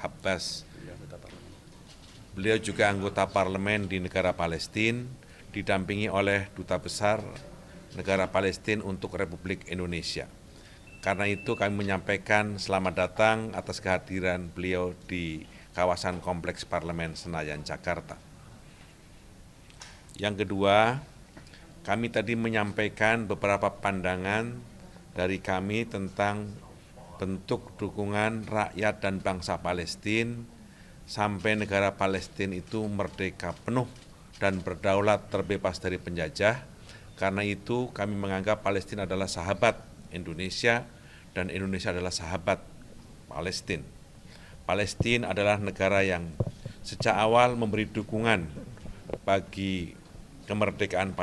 Habbas. Beliau juga anggota parlemen di negara Palestina, didampingi oleh Duta Besar Negara Palestina untuk Republik Indonesia. Karena itu kami menyampaikan selamat datang atas kehadiran beliau di kawasan Kompleks Parlemen Senayan, Jakarta. Yang kedua, kami tadi menyampaikan beberapa pandangan dari kami tentang bentuk dukungan rakyat dan bangsa Palestina sampai negara Palestina itu merdeka penuh dan berdaulat terbebas dari penjajah. Karena itu kami menganggap Palestina adalah sahabat Indonesia dan Indonesia adalah sahabat Palestina. Palestina adalah negara yang sejak awal memberi dukungan bagi kemerdekaan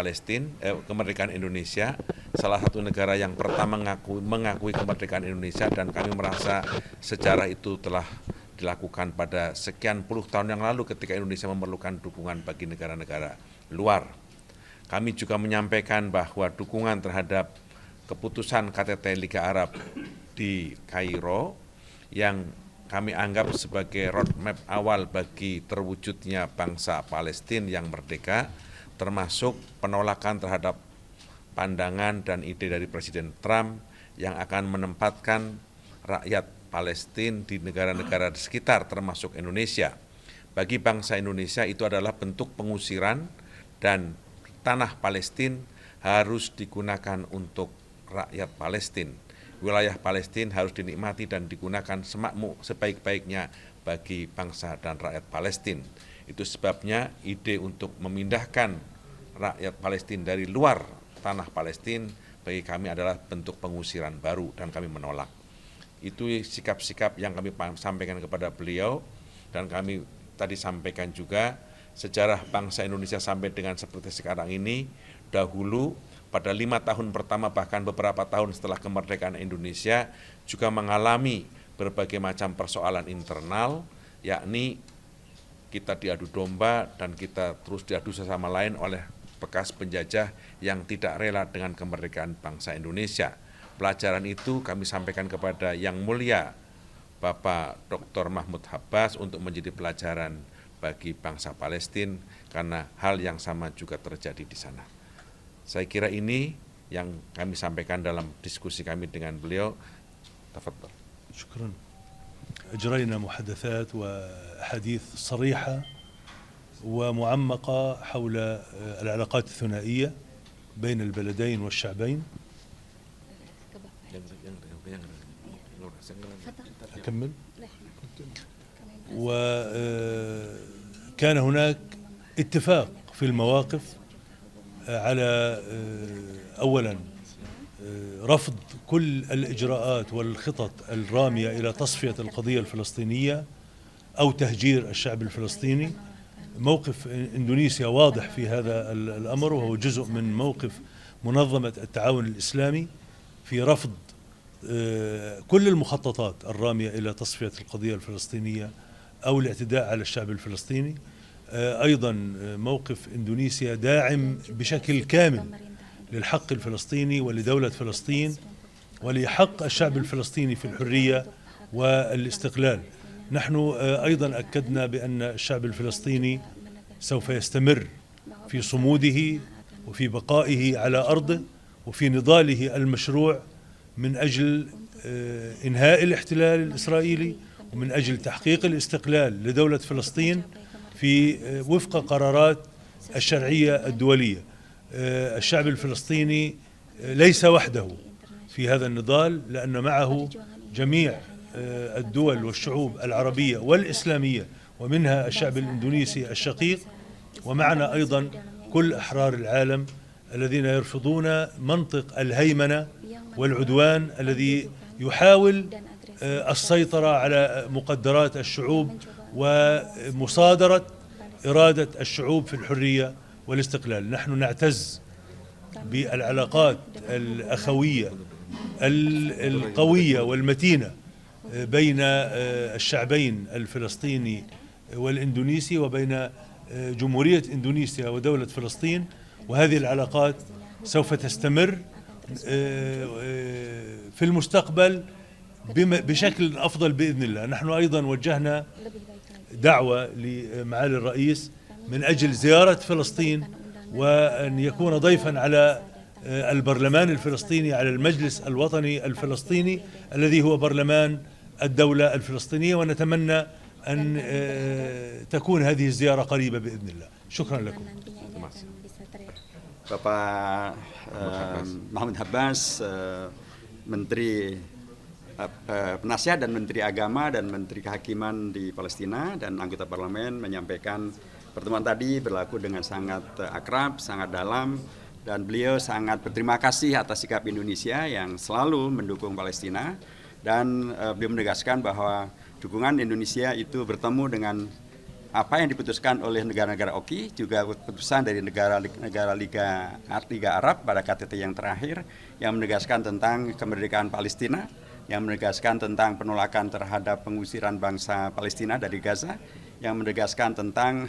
kemerdekaan Indonesia, salah satu negara yang pertama mengakui kemerdekaan Indonesia, dan kami merasa sejarah itu telah dilakukan pada sekian puluh tahun yang lalu ketika Indonesia memerlukan dukungan bagi negara-negara luar. Kami juga menyampaikan bahwa dukungan terhadap keputusan KTT Liga Arab di Kairo yang kami anggap sebagai roadmap awal bagi terwujudnya bangsa Palestina yang merdeka, termasuk penolakan terhadap pandangan dan ide dari Presiden Trump yang akan menempatkan rakyat Palestina di negara-negara di sekitar termasuk Indonesia. Bagi bangsa Indonesia itu adalah bentuk pengusiran dan tanah Palestina harus digunakan untuk rakyat Palestina. Wilayah Palestina harus dinikmati dan digunakan semakmur sebaik-baiknya bagi bangsa dan rakyat Palestina. Itu sebabnya ide untuk memindahkan rakyat Palestina dari luar tanah Palestina bagi kami adalah bentuk pengusiran baru dan kami menolak. Itu sikap-sikap yang kami sampaikan kepada beliau, dan kami tadi sampaikan juga sejarah bangsa Indonesia sampai dengan seperti sekarang ini. Dahulu pada 5 tahun pertama bahkan beberapa tahun setelah kemerdekaan Indonesia juga mengalami berbagai macam persoalan internal, yakni kita diadu domba dan kita terus diadu sesama lain oleh bekas penjajah yang tidak rela dengan kemerdekaan bangsa Indonesia. Pelajaran itu kami sampaikan kepada Yang Mulia Bapak Dr. Mahmud Habbas untuk menjadi pelajaran bagi bangsa Palestina, karena hal yang sama juga terjadi di sana. Saya kira ini yang kami sampaikan dalam diskusi kami dengan beliau. Tafadhal. Syukran. أجرينا محادثات وأحاديث صريحة ومعمقة حول العلاقات الثنائية بين البلدين والشعبين. أكمل. وكان هناك اتفاق في المواقف على أولا رفض كل الإجراءات والخطط الرامية إلى تصفية القضية الفلسطينية أو تهجير الشعب الفلسطيني. موقف إندونيسيا واضح في هذا الأمر، وهو جزء من موقف منظمة التعاون الإسلامي في رفض كل المخططات الرامية إلى تصفية القضية الفلسطينية أو الاعتداء على الشعب الفلسطيني. أيضا موقف إندونيسيا داعم بشكل كامل للحق الفلسطيني ولدولة فلسطين ولحق الشعب الفلسطيني في الحرية والاستقلال. نحن أيضا أكدنا بأن الشعب الفلسطيني سوف يستمر في صموده وفي بقائه على أرضه وفي نضاله المشروع من أجل إنهاء الاحتلال الإسرائيلي ومن أجل تحقيق الاستقلال لدولة فلسطين في وفق قرارات الشرعية الدولية. الشعب الفلسطيني ليس وحده في هذا النضال، لأن معه جميع الدول والشعوب العربية والإسلامية ومنها الشعب الإندونيسي الشقيق، ومعنا أيضا كل أحرار العالم الذين يرفضون منطق الهيمنة والعدوان الذي يحاول السيطرة على مقدرات الشعوب ومصادرة إرادة الشعوب في الحرية والاستقلال. نحن نعتز بالعلاقات الأخوية القوية والمتينة بين الشعبين الفلسطيني والإندونيسي وبين جمهورية إندونيسيا ودولة فلسطين، وهذه العلاقات سوف تستمر في المستقبل بشكل أفضل بإذن الله. نحن أيضا وجهنا دعوة لمعالي الرئيس من أجل زيارة فلسطين وأن يكون ضيفا على البرلمان الفلسطيني، على المجلس الوطني الفلسطيني الذي هو برلمان الدولة الفلسطينية، ونتمنى أن تكون هذه الزيارة قريبة بإذن الله. شكرا لكم. Bapak Mahmud Abbas, Menteri Penasihat dan Menteri Agama dan Menteri Kehakiman di Palestina dan anggota parlemen menyampaikan pertemuan tadi berlaku dengan sangat akrab, sangat dalam, dan beliau sangat berterima kasih atas sikap Indonesia yang selalu mendukung Palestina, dan beliau menegaskan bahwa dukungan Indonesia itu bertemu dengan apa yang diputuskan oleh negara-negara OKI, juga keputusan dari negara Liga Arab pada KTT yang terakhir yang menegaskan tentang kemerdekaan Palestina, yang menegaskan tentang penolakan terhadap pengusiran bangsa Palestina dari Gaza, yang menegaskan tentang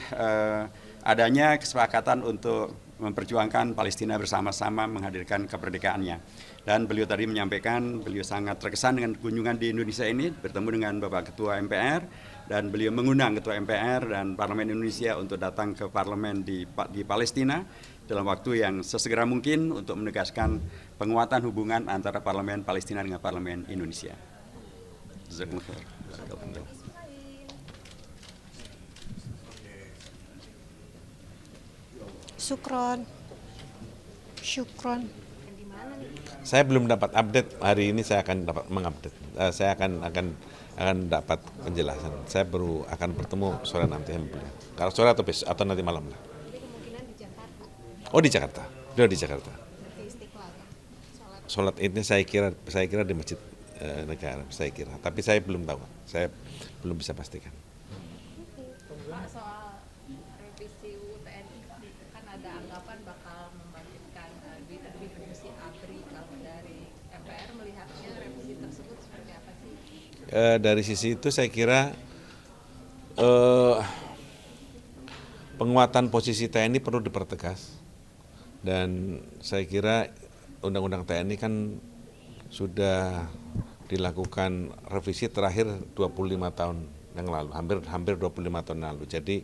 adanya kesepakatan untuk memperjuangkan Palestina bersama-sama menghadirkan kemerdekaannya. Dan beliau tadi menyampaikan beliau sangat terkesan dengan kunjungan di Indonesia ini, bertemu dengan Bapak Ketua MPR, dan beliau mengundang Ketua MPR dan Parlemen Indonesia untuk datang ke parlemen di Palestina dalam waktu yang sesegera mungkin untuk menegaskan penguatan hubungan antara parlemen Palestina dengan parlemen Indonesia. Syukron. Saya belum dapat update hari ini. Saya akan dapat mengupdate. Saya akan dapat penjelasan. Saya baru akan bertemu sore nanti. Kalau sore atau besok atau nanti malam lah. Kemungkinan di Jakarta. Oh, di Jakarta. Beliau di Jakarta. Di Istiqlal. Sholat Idnya saya kira di Masjid Negara, saya kira. Tapi saya belum tahu. Saya belum bisa pastikan. Pak, soal revisi UU TNI kan ada anggapan bakal membangkitkan lebih fungsi ABRI. Kalau dari MPR melihatnya revisi tersebut seperti apa sih? Dari sisi itu saya kira penguatan posisi TNI perlu dipertegas, dan saya kira Undang-Undang TNI kan sudah dilakukan revisi terakhir 25 tahun yang lalu, hampir 25 tahun lalu. Jadi